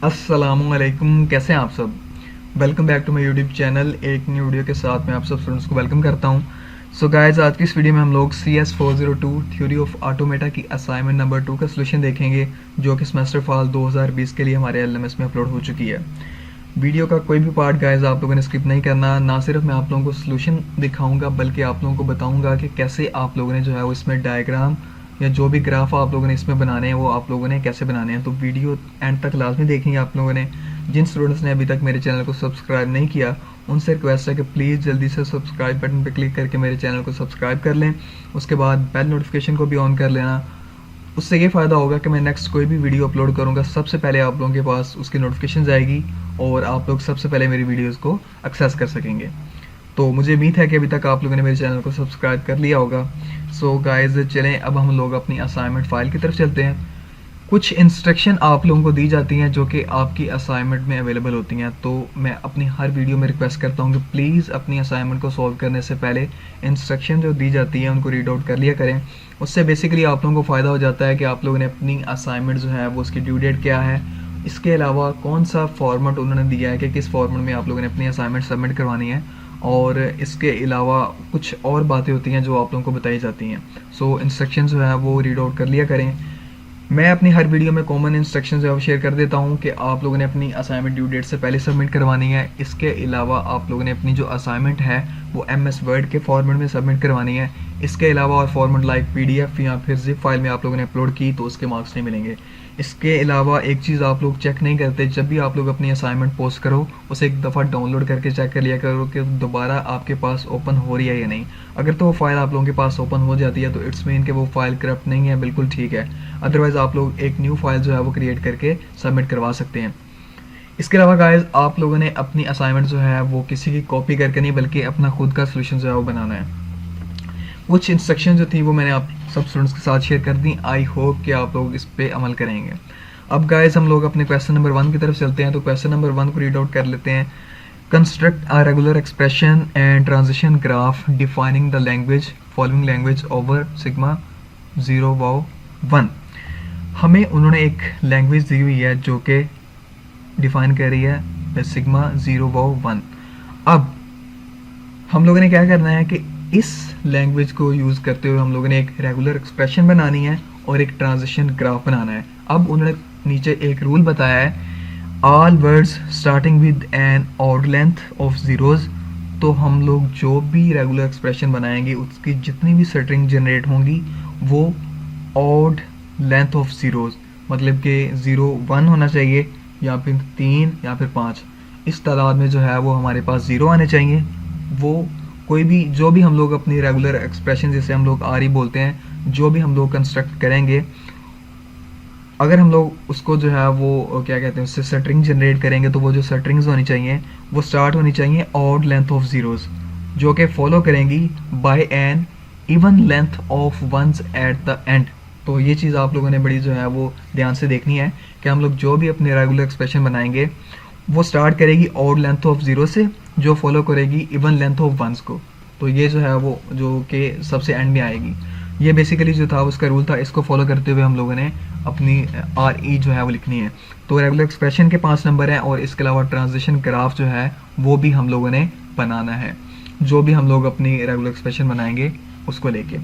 अस्सलामुअलैकुम, कैसे हैं आप सब। Welcome back to my YouTube channel. एक न्यू वीडियो के साथ मैं आप सब स्टूडेंट्स को वेलकम करता हूं। सो गाइस, आज की इस वीडियो में हम लोग CS402 थ्योरी ऑफ ऑटोमेटा की असाइनमेंट नंबर 2 का सोल्यूशन देखेंगे, जो कि सेमेस्टर फॉल 2020 के लिए हमारे LMS में अपलोड हो चुकी है। वीडियो का कोई भी पार्ट गाइस आप लोगों ने स्किप नहीं करना। ना सिर्फ मैं आप लोगों को सोल्यूशन दिखाऊंगा, बल्कि आप लोगों को बताऊंगा कि कैसे आप लोगों ने जो है वो इसमें डायग्राम या जो भी ग्राफ आप लोगों ने इसमें बनाने हैं वो आप लोगों ने कैसे बनाने हैं। तो वीडियो एंड तक लाजमी देखेंगे आप लोगों ने। जिन स्टूडेंट्स ने अभी तक मेरे चैनल को सब्सक्राइब नहीं किया, उनसे रिक्वेस्ट है कि प्लीज़ जल्दी से सब्सक्राइब बटन पर क्लिक करके मेरे चैनल को सब्सक्राइब कर लें। उसके बाद बेल नोटिफिकेशन को भी ऑन कर लेना। उससे ये फ़ायदा होगा कि मैं नेक्स्ट कोई भी वीडियो अपलोड करूँगा, सबसे पहले आप लोगों के पास उसकी नोटिफिकेशन जाएगी और आप लोग सबसे पहले मेरी वीडियोज़ को एक्सेस कर सकेंगे। तो मुझे उम्मीद है कि अभी तक आप लोगों ने मेरे चैनल को सब्सक्राइब कर लिया होगा। सो गाइस, चलें अब हम लोग अपनी असाइनमेंट फ़ाइल की तरफ चलते हैं। कुछ इंस्ट्रक्शन आप लोगों को दी जाती हैं जो कि आपकी असाइनमेंट में अवेलेबल होती हैं। तो मैं अपनी हर वीडियो में रिक्वेस्ट करता हूँ कि प्लीज़ अपनी असाइनमेंट को सॉल्व करने से पहले इंस्ट्रक्शन जो दी जाती हैं उनको रीड आउट कर लिया करें। उससे बेसिकली आप लोगों को फ़ायदा हो जाता है कि आप लोगों ने अपनी असाइनमेंट जो है वो उसकी ड्यू डेट क्या है, इसके अलावा कौन सा फॉर्मेट उन्होंने दिया है कि किस फॉर्मेट में आप लोगों ने अपनी असाइनमेंट सबमिट करवानी है, और इसके अलावा कुछ और बातें होती हैं जो आप लोगों को बताई जाती हैं। सो इंस्ट्रक्शन जो है वो रीड आउट कर लिया करें। मैं अपनी हर वीडियो में कॉमन इंस्ट्रक्शंस जो है शेयर कर देता हूँ कि आप लोगों ने अपनी असाइनमेंट ड्यू डेट से पहले सबमिट करवानी है। इसके अलावा आप लोगों ने अपनी जो असाइनमेंट है वो MS वर्ड के फॉर्मेट में सबमिट करवानी है। इसके अलावा और फॉर्मेट लाइक PDF या फिर जिप फाइल में आप लोगों ने अपलोड की तो उसके मार्क्स नहीं मिलेंगे। इसके अलावा एक चीज़ आप लोग चेक नहीं करते, जब भी आप लोग अपनी असाइनमेंट पोस्ट करो उसे एक दफ़ा डाउनलोड करके चेक कर लिया करो कि दोबारा आपके पास ओपन हो रही है या नहीं। अगर तो वो फाइल आप लोगों के पास ओपन हो जाती है तो इट्स मीन कि वो फाइल करप्ट नहीं है, बिल्कुल ठीक है। अदरवाइज़ आप लोग एक न्यू फाइल जो है वो क्रिएट करके सबमिट करवा सकते हैं। इसके अलावा गाइस, आप लोगों ने अपनी असाइनमेंट जो है वो किसी की कॉपी करके नहीं, बल्कि अपना खुद का सोल्यूशन जो है वो बनाना है। कुछ इंस्ट्रक्शन जो थी वो मैंने आप सब स्टूडेंट्स के साथ शेयर कर दी। आई होप कि आप लोग इस पे अमल करेंगे। अब गाइस, हम लोग अपने क्वेश्चन नंबर 1 की तरफ चलते हैं। तो क्वेश्चन नंबर 1 को रीड आउट कर लेते हैं। Construct a regular expression and transition graph defining the language following language over sigma 0 wow 1। हमें उन्होंने एक लैंग्वेज दी हुई है जो कि डिफाइन कर रही है सिग्मा 0 वाओ 1। अब हम लोगों ने क्या करना है कि इस लैंग्वेज को यूज़ करते हुए हम लोगों ने एक रेगुलर एक्सप्रेशन बनानी है और एक ट्रांजिशन ग्राफ बनाना है। अब उन्होंने नीचे एक रूल बताया है, all words starting with an odd length of zeros. तो हम लोग जो भी रेगुलर एक्सप्रेशन बनाएंगे उसकी जितनी भी स्ट्रिंग जनरेट होंगी वो ऑड लेंथ ऑफ ज़ीरोज़, मतलब कि 0 1 होना चाहिए या फिर 3 या फिर 5, इस तादाद में जो है वो हमारे पास 0 आने चाहिए। वो कोई भी जो भी हम लोग अपनी रेगुलर एक्सप्रेशन जिसे हम लोग आरी बोलते हैं, जो भी हम लोग कंस्ट्रक्ट करेंगे, अगर हम लोग उसको जो है वो क्या कहते हैं उससे स्ट्रिंग जनरेट करेंगे तो वो जो स्ट्रिंग्स होनी चाहिए वो स्टार्ट होनी चाहिए ऑड लेंथ ऑफ ज़ीरोज़, जो कि फॉलो करेंगी by an even length of ones at the end. तो ये चीज़ आप लोगों ने बड़ी जो है वो ध्यान से देखनी है कि हम लोग जो भी अपने रेगुलर एक्सप्रेशन बनाएंगे वो स्टार्ट करेगी ऑड लेंथ ऑफ 0 से, जो फॉलो करेगी इवन लेंथ ऑफ वंस को। तो ये जो है वो जो कि सबसे एंड में आएगी। ये बेसिकली जो था उसका रूल था, इसको फॉलो करते हुए हम लोगों ने अपनी RE जो है वो लिखनी है। तो रेगुलर एक्सप्रेशन के 5 नंबर हैं और इसके अलावा ट्रांजिशन ग्राफ जो है वो भी हम लोगों ने बनाना है, जो भी हम लोग अपनी रेगुलर एक्सप्रेशन बनाएंगे उसको लेके।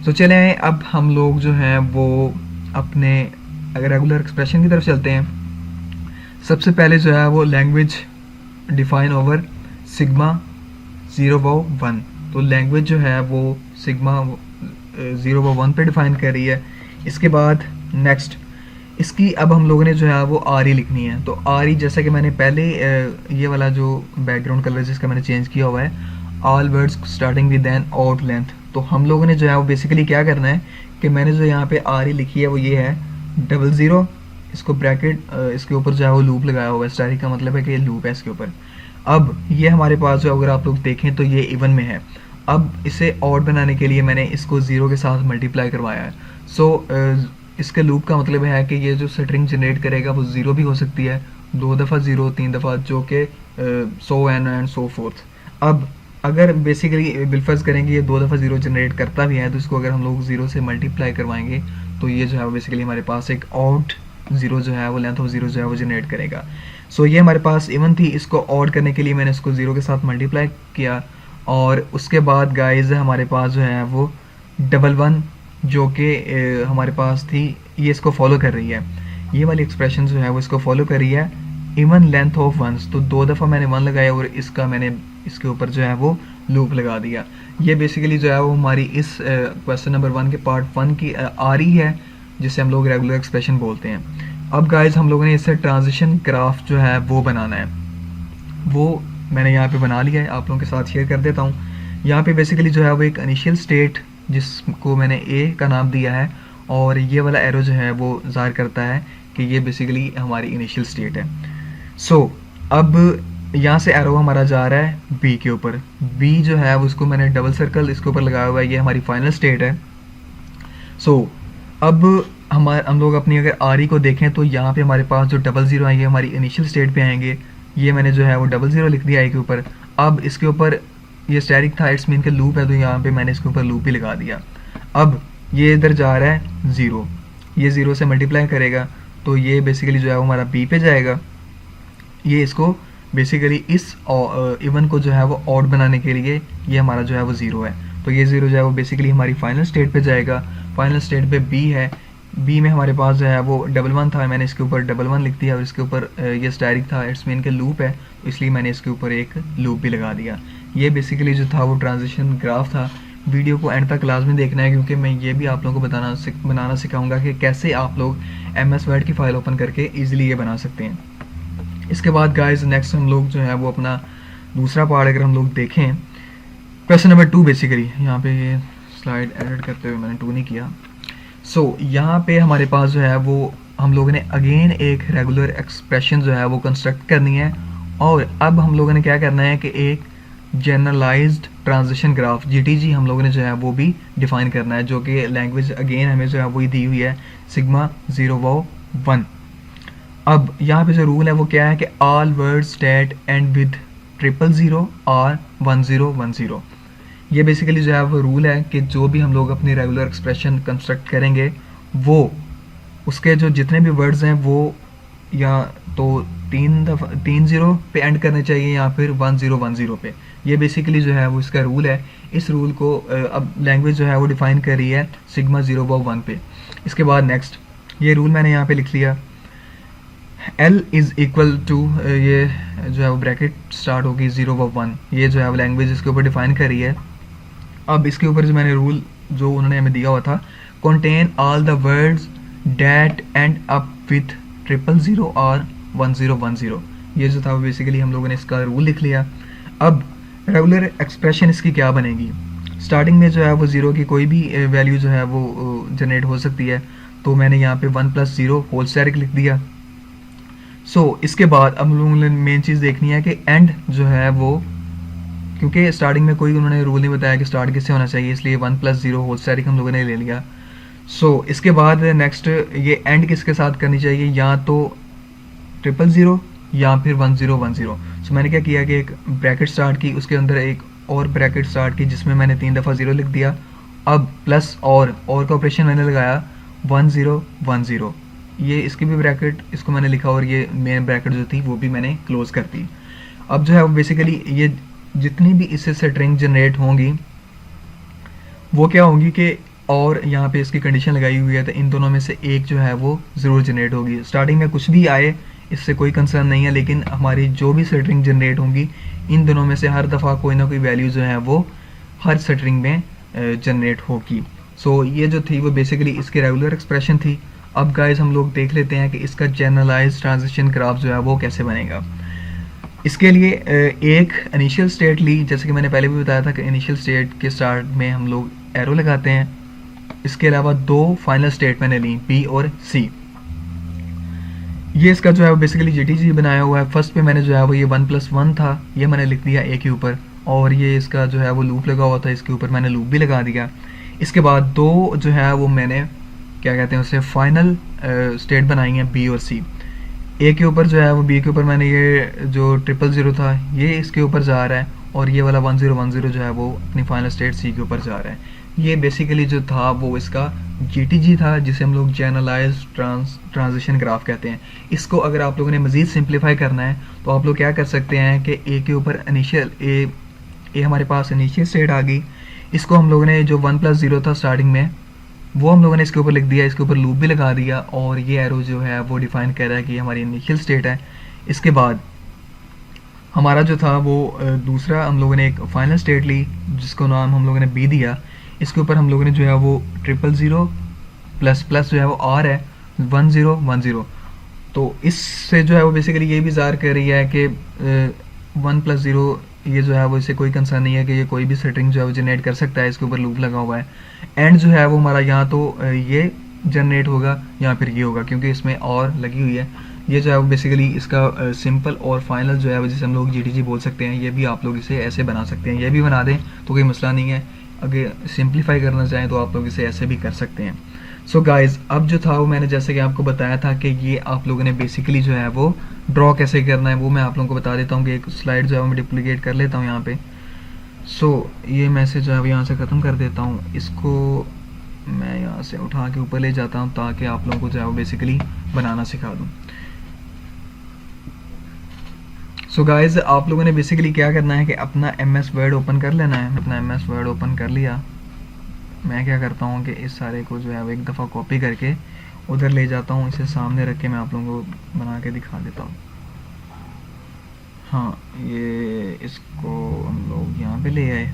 तो चलें अब हम लोग जो हैं वो अपने रेगुलर एक्सप्रेशन की तरफ चलते हैं। सबसे पहले जो है वो language define over sigma 0 wow 1। तो लैंग्वेज जो है वो सिग्मा 0 वाओ 1 पे डिफाइन कर रही है। इसके बाद नेक्स्ट इसकी अब हम लोगों ने जो है वो RE लिखनी है। तो RE जैसा कि मैंने पहले ये वाला जो बैकग्राउंड कलर जिसका मैंने चेंज किया हुआ है, all words starting with an odd length. तो हम लोगों ने जो है वो बेसिकली क्या करना है कि मैंने जो यहाँ पे RE लिखी है वो ये है 00, इसको ब्रैकेट इसके ऊपर जो है वो लूप लगाया हुआ है। स्टारी का मतलब है कि ये लूप है इसके ऊपर। अब ये हमारे पास जो अगर आप लोग देखें तो ये इवन में है। अब इसे ऑड बनाने के लिए मैंने इसको 0 के साथ मल्टीप्लाई करवाया है। सो इसके लूप का मतलब है कि ये जो स्ट्रिंग जनरेट करेगा वो 0 भी हो सकती है, 2 दफ़ा 0, 3 दफ़ा, जो कि सो एंड सो फोर्थ। अब अगर बेसिकली बिलफर्ज करेंगे ये 2 दफ़ा 0 जनरेट करता भी है, तो इसको अगर हम लोग 0 से मल्टीप्लाई करवाएंगे तो ये जो है बेसिकली हमारे पास एक ऑड ज़ीरो जो है वो लेंथ ऑफ ज़ीरो जो है वो जनरेट करेगा। सो ये हमारे पास इवन थी, इसको ऑड करने के लिए मैंने इसको ज़ीरो के साथ मल्टीप्लाई किया, और उसके बाद गाइज हमारे पास जो है वो डबल वन जो कि हमारे पास थी, ये इसको फॉलो कर रही है, ये वाली एक्सप्रेशन जो है वो इसको फॉलो कर रही है, इवन लेंथ ऑफ वंस। तो 2 दफ़ा मैंने 1 लगाया और इसका मैंने इसके ऊपर जो है वो लूप लगा दिया। ये बेसिकली जो है वो हमारी इस क्वेश्चन नंबर 1 के पार्ट 1 की आ रही है, जिसे हम लोग रेगुलर एक्सप्रेशन बोलते हैं। अब गाइज हम लोगों ने इससे ट्रांजिशन ग्राफ जो है वो बनाना है, वो मैंने यहाँ पे बना लिया है, आप लोगों के साथ शेयर कर देता हूँ। यहाँ पे बेसिकली जो है वो एक इनिशियल स्टेट जिसको मैंने ए का नाम दिया है, और ये वाला एरो जो है वो ज़ाहिर करता है कि ये बेसिकली हमारी इनिशियल स्टेट है। सो अब यहाँ से एरो हमारा जा रहा है बी के ऊपर, बी जो है उसको मैंने डबल सर्कल इसके ऊपर लगाया हुआ है, ये हमारी फाइनल स्टेट है। सो अब हम लोग अपनी अगर आर ई को देखें तो यहाँ पे हमारे पास जो डबल ज़ीरो आएंगे हमारी इनिशियल स्टेट पे आएंगे, ये मैंने जो है वो डबल ज़ीरो लिख दिया ए के ऊपर। अब इसके ऊपर ये स्टैटिक था, इट्स मीन के लूप है, तो यहाँ पे मैंने इसके ऊपर लूप ही लगा दिया। अब ये इधर जा रहा है ज़ीरो, ये ज़ीरो से मल्टीप्लाई करेगा, तो ये बेसिकली जो है वो हमारा बी पे जाएगा। ये इसको बेसिकली इस इवन को जो है वो ऑड बनाने के लिए ये हमारा जो है वो ज़ीरो है, तो ये ज़ीरो जो है वो बेसिकली हमारी फाइनल स्टेट पे जाएगा। फाइनल स्टेट पे बी है, बी में हमारे पास जो है वो डबल वन था, मैंने इसके ऊपर डबल वन लिख दिया, और इसके ऊपर ये स्टैटिक था, इट्स मीन के लूप है, तो इसलिए मैंने इसके ऊपर एक लूप भी लगा दिया। ये बेसिकली जो था वो ट्रांजिशन ग्राफ था। वीडियो को एंड तक लाजमी देखना है, क्योंकि मैं ये भी आप लोगों को बनाना सिखाऊंगा कि कैसे आप लोग MS वर्ड की फ़ाइल ओपन करके ईजिली ये बना सकते हैं। इसके बाद गाइज नेक्स्ट हम लोग जो है वो अपना दूसरा पार्ट अगर हम लोग देखें, क्वेश्चन नंबर 2 बेसिकली, यहाँ पे ये स्लाइड एडिट करते हुए मैंने 2 नहीं किया। सो यहाँ पे हमारे पास जो है वो हम लोगों ने अगेन एक रेगुलर एक्सप्रेशन जो है वो कंस्ट्रक्ट करनी है, और अब हम लोगों ने क्या करना है कि एक जनरलाइज्ड ट्रांजिशन ग्राफ GTG हम लोगों ने जो है वो भी डिफाइन करना है, जो कि लैंग्वेज अगेन हमें जो है वही दी हुई है, सिग्मा 0 वाओ 1। अब यहाँ पे जो रूल है वो क्या है कि all words that end with 000 और 1010, ये बेसिकली जो है वो रूल है कि जो भी हम लोग अपनी रेगुलर एक्सप्रेशन कंस्ट्रक्ट करेंगे वो उसके जो जितने भी वर्ड्स हैं वो या तो 3 ज़ीरो पे एंड करने चाहिए या फिर 1010 पे। ये बेसिकली जो है वो इसका रूल है। इस रूल को अब लैंग्वेज जो है वो डिफाइन कर रही है सिग्मा 0 वाओ 1 पे। इसके बाद नेक्स्ट ये रूल मैंने यहाँ पे लिख लिया, L इज़ इक्वल टू ये जो है वो ब्रैकेट स्टार्ट होगी 0 वाओ 1, ये जो है वो लैंग्वेज इसके ऊपर डिफाइन कर रही है। अब इसके ऊपर जो मैंने रूल जो उन्होंने हमें दिया हुआ था, contain all the words that and up with 000 और 1010, ये जो था वो बेसिकली हम लोगों ने इसका रूल लिख लिया। अब रेगुलर एक्सप्रेशन इसकी क्या बनेगी, स्टार्टिंग में जो है वो ज़ीरो की कोई भी वैल्यू जो है वो जनरेट हो सकती है, तो मैंने यहाँ पे 1 + 0 होल स्क्वायर लिख दिया। इसके बाद अब हम लोगों ने मेन चीज़ देखनी है कि एंड जो है वो, क्योंकि स्टार्टिंग में कोई उन्होंने रूल नहीं बताया कि स्टार्ट किससे होना चाहिए, इसलिए 1 + 0 होल स्क्वायर हम लोगों ने ले लिया। इसके बाद नेक्स्ट ये एंड किसके साथ करनी चाहिए, या तो 000 या फिर 1010। मैंने क्या किया कि एक ब्रैकेट स्टार्ट की, उसके अंदर एक और ब्रैकेट स्टार्ट की जिसमें मैंने 3 दफ़ा 0 लिख दिया। अब प्लस और का ऑपरेशन मैंने लगाया 1010, ये इसकी भी ब्रैकेट इसको मैंने लिखा, और ये मेन ब्रैकेट जो थी वो भी मैंने क्लोज कर दी। अब जो है वो बेसिकली ये जितनी भी इससे स्ट्रिंग जनरेट होंगी वो क्या होंगी कि, और यहाँ पे इसकी कंडीशन लगाई हुई है, तो इन दोनों में से एक जो है वो ज़रूर जनरेट होगी। स्टार्टिंग में कुछ भी आए इससे कोई कंसर्न नहीं है, लेकिन हमारी जो भी स्ट्रिंग जनरेट होंगी इन दोनों में से हर दफ़ा कोई ना कोई वैल्यू जो है वो हर स्ट्रिंग में जनरेट होगी। ये जो थी वो बेसिकली इसकी रेगुलर एक्सप्रेशन थी। अब गाइज हम लोग देख लेते हैं कि इसका जनरलाइज ट्रांजिशन ग्राफ जो है वो कैसे बनेगा। इसके लिए एक इनिशियल स्टेट ली, जैसे कि मैंने पहले भी बताया था कि इनिशियल स्टेट के स्टार्ट में हम लोग एरो लगाते हैं। इसके अलावा 2 फाइनल स्टेट मैंने ली, B और C। ये इसका जो है वो बेसिकली GTG बनाया हुआ है। फर्स्ट पे मैंने जो है वो ये 1 + 1 था, ये मैंने लिख दिया A के ऊपर, और ये इसका जो है वो लूप लगा हुआ था, इसके ऊपर मैंने लूप भी लगा दिया। इसके बाद 2 जो है वो मैंने क्या कहते हैं उसे फाइनल स्टेट बनाई है B और C। A के ऊपर जो है वो B के ऊपर मैंने ये जो 000 था ये इसके ऊपर जा रहा है, और ये वाला 1010 जो है वो अपनी फाइनल स्टेट C के ऊपर जा रहा है। ये बेसिकली जो था वो इसका GTG था, जिसे हम लोग जनरलाइज ट्रांजिशन ग्राफ कहते हैं। इसको अगर आप लोगों ने मज़ीद सिंप्लीफाई करना है तो आप लोग क्या कर सकते हैं कि ए के ऊपर इनिशियल ए हमारे पास इनिशियल स्टेट आ गई, इसको हम लोगों ने जो 1+0 था स्टार्टिंग में वो हम लोगों ने इसके ऊपर लिख दिया, इसके ऊपर लूप भी लगा दिया, और ये एरो जो है वो डिफाइन कर रहा है कि ये हमारी इनिशियल स्टेट है। इसके बाद हमारा जो था वो दूसरा हम लोगों ने एक फाइनल स्टेट ली जिसको नाम हम लोगों ने बी दिया। इसके ऊपर हम लोगों ने जो है वो 000 प्लस प्लस जो है वो आर है 1010। तो इससे जो है वो बेसिकली ये भी ज़ाहिर कर रही है कि 1+0 ये जो है वो इससे कोई कंसर्न नहीं है कि ये कोई भी स्ट्रिंग जो है वो जनरेट कर सकता है, इसके ऊपर लूप लगा हुआ है। एंड जो है वो हमारा यहाँ तो ये जनरेट होगा या फिर ये होगा, क्योंकि इसमें और लगी हुई है। ये जो है वो बेसिकली इसका सिंपल और फाइनल जो है वो जिसे हम लोग GTG बोल सकते हैं, ये भी आप लोग इसे ऐसे बना सकते हैं, ये भी बना दें तो कोई मसला नहीं है। अगर सिंप्लीफाई करना चाहें तो आप लोग इसे ऐसे भी कर सकते हैं। सो गाइज, अब जो था वो मैंने जैसे कि आपको बताया था कि ये आप लोगों ने बेसिकली जो है वो ड्रॉ कैसे करना है वो मैं आप लोगों को बता देता हूँ कि एक स्लाइड जो है वो मैं डुप्लीकेट कर लेता हूँ यहाँ पे। सो ये मैसेज जो है वो यहाँ से ख़त्म कर देता हूँ, इसको मैं यहाँ से उठा के ऊपर ले जाता हूँ ताकि आप लोगों को जो है वो बेसिकली बनाना सिखा दूँ। सो गाइज, आप लोगों ने बेसिकली क्या करना है कि अपना MS वर्ड ओपन कर लेना है। अपना MS वर्ड ओपन कर लिया। मैं क्या करता हूँ कि इस सारे को जो है वो एक दफ़ा कॉपी करके उधर ले जाता हूँ, इसे सामने रख के मैं आप लोगों को बना के दिखा देता हूँ। हाँ, ये इसको हम लोग यहाँ पे ले आए।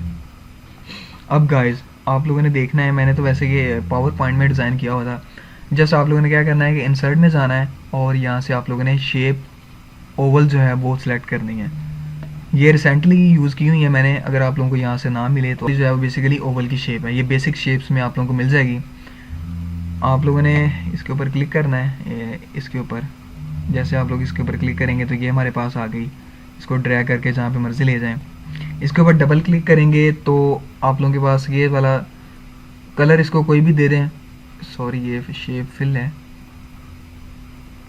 अब गाइज, आप लोगों ने देखना है, मैंने तो वैसे ये पावर पॉइंट में डिज़ाइन किया हुआ था। जस्ट आप लोगों ने क्या करना है कि इंसर्ट में जाना है और यहाँ से आप लोगों ने शेप ओवल जो है वो सिलेक्ट करनी है। ये रिसेंटली यूज़ की हुई है मैंने, अगर आप लोगों को यहाँ से ना मिले तो जो है वो बेसिकली ओवल की शेप है। ये बेसिक शेप्स में आप लोगों को मिल जाएगी। आप लोगों ने इसके ऊपर क्लिक करना है, इसके ऊपर जैसे आप लोग इसके ऊपर क्लिक करेंगे तो ये हमारे पास आ गई। इसको ड्रैग करके जहाँ पे मर्जी ले जाएं। इसके ऊपर डबल क्लिक करेंगे तो आप लोगों के पास ये वाला कलर, इसको कोई भी दे दें। सॉरी, ये शेप फिल है,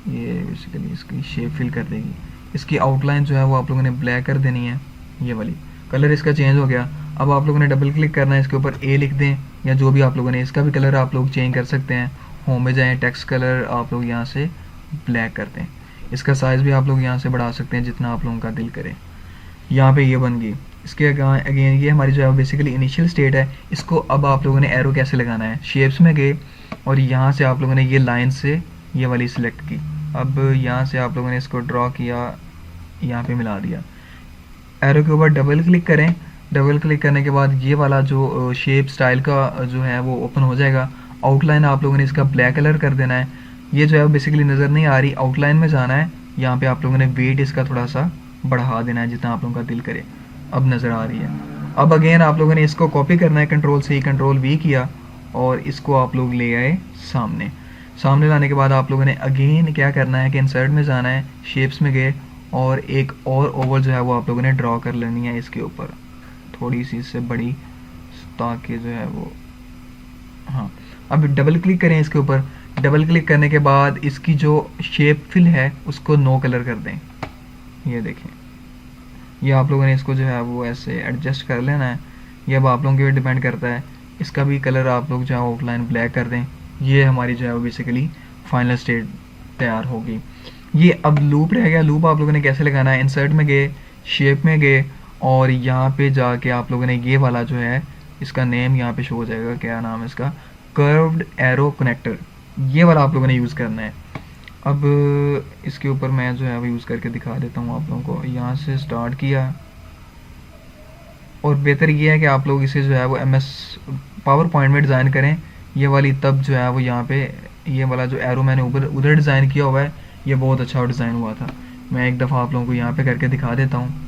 ये बेसिकली इसकी शेप फिल कर देगी। इसकी आउटलाइन जो है वो आप लोगों ने ब्लैक कर देनी है, ये वाली। कलर इसका चेंज हो गया। अब आप लोगों ने डबल क्लिक करना है, इसके ऊपर ए लिख दें या जो भी आप लोगों ने, इसका भी कलर आप लोग चेंज कर सकते हैं। होम में जाएं, टेक्स्ट कलर आप लोग यहाँ से ब्लैक करते हैं। इसका साइज़ भी आप लोग यहाँ से बढ़ा सकते हैं जितना आप लोगों का दिल करे। यहाँ पे ये बन गई। इसके अगेन ये हमारी जो है बेसिकली इनिशियल स्टेट है। इसको अब आप लोगों ने एरो कैसे लगाना है, शेप्स में गए और यहाँ से आप लोगों ने ये लाइन से ये वाली सिलेक्ट की। अब यहाँ से आप लोगों ने इसको ड्रॉ किया, यहाँ पे मिला दिया। एरो के ऊपर डबल क्लिक करें। डबल क्लिक करने के बाद ये वाला जो शेप स्टाइल का जो है वो ओपन हो जाएगा। आउटलाइन आप लोगों ने इसका ब्लैक कलर कर देना है। ये जो है बेसिकली नज़र नहीं आ रही, आउटलाइन में जाना है। यहाँ पे आप लोगों ने वेट इसका थोड़ा सा बढ़ा देना है जितना आप लोगों का दिल करे। अब नज़र आ रही है। अब अगेन आप लोगों ने इसको कॉपी करना है, कंट्रोल C कंट्रोल V किया और इसको आप लोग ले आए सामने। सामने लाने के बाद आप लोगों ने अगेन क्या करना है कि इंसर्ट में जाना है, शेप्स में गए और एक और ओवल जो है वो आप लोगों ने ड्रॉ कर लेनी है इसके ऊपर, थोड़ी सी इससे बड़ी, ताकि जो है वो, हाँ। अब डबल क्लिक करें इसके ऊपर। डबल क्लिक करने के बाद इसकी जो शेप फिल है उसको नो कलर कर दें। ये देखें, ये आप लोगों ने इसको जो है वो ऐसे एडजस्ट कर लेना है। ये अब आप लोगों के ऊपर डिपेंड करता है। इसका भी कलर आप लोग जो है आउटलाइन ब्लैक कर दें। ये हमारी जो है वो बेसिकली फाइनल स्टेट तैयार होगी। ये अब लूप रह गया। लूप आप लोगों ने कैसे लगाना है, इंसर्ट में गए, शेप में गए और यहाँ पे जाके आप लोगों ने ये वाला जो है, इसका नेम यहाँ पे शो हो जाएगा, क्या नाम है इसका, कर्व्ड एरो कनेक्टर, ये वाला आप लोगों ने यूज़ करना है। अब इसके ऊपर मैं जो है वो यूज़ करके दिखा देता हूँ आप लोगों को। यहाँ से स्टार्ट किया और बेहतर ये है कि आप लोग इसे जो है वो MS पावर पॉइंट में डिज़ाइन करें ये वाली, तब जो है वो यहाँ पे ये वाला जो एरो मैंने ऊपर उधर डिज़ाइन किया हुआ है ये बहुत अच्छा डिज़ाइन हुआ था। मैं एक दफ़ा आप लोगों को यहाँ पे करके दिखा देता हूँ।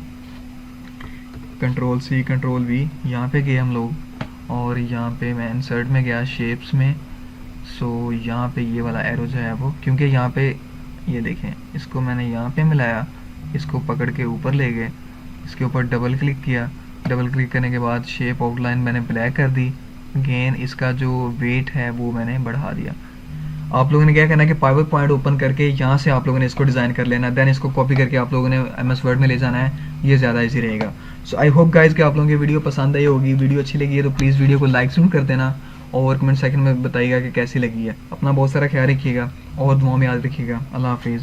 कंट्रोल C कंट्रोल V, यहाँ पे गए हम लोग और यहाँ पे मैं इंसर्ट में गया, शेप्स में। सो यहाँ पे ये वाला एरो जो है वो, क्योंकि यहाँ पे ये देखें, इसको मैंने यहाँ पे मिलाया, इसको पकड़ के ऊपर ले गए, इसके ऊपर डबल क्लिक किया। डबल क्लिक करने के बाद शेप आउटलाइन मैंने ब्लैक कर दी। अगेन इसका जो वेट है वो मैंने बढ़ा दिया। आप लोगों ने क्या करना है कि पावर पॉइंट ओपन करके यहाँ से आप लोगों ने इसको डिज़ाइन कर लेना, देन इसको कॉपी करके आप लोगों ने MS वर्ड में ले जाना है, ये ज़्यादा ईजी रहेगा। सो आई होप गाइज कि आप लोगों की वीडियो पसंद आई होगी। वीडियो अच्छी लगी है तो प्लीज़ वीडियो को लाइक जरूर कर देना और कमेंट सेकंड में बताइएगा कि कैसी लगी है। अपना बहुत सारा ख्याल रखिएगा और दुआ में याद रखिएगा। अल्लाह हाफिज़।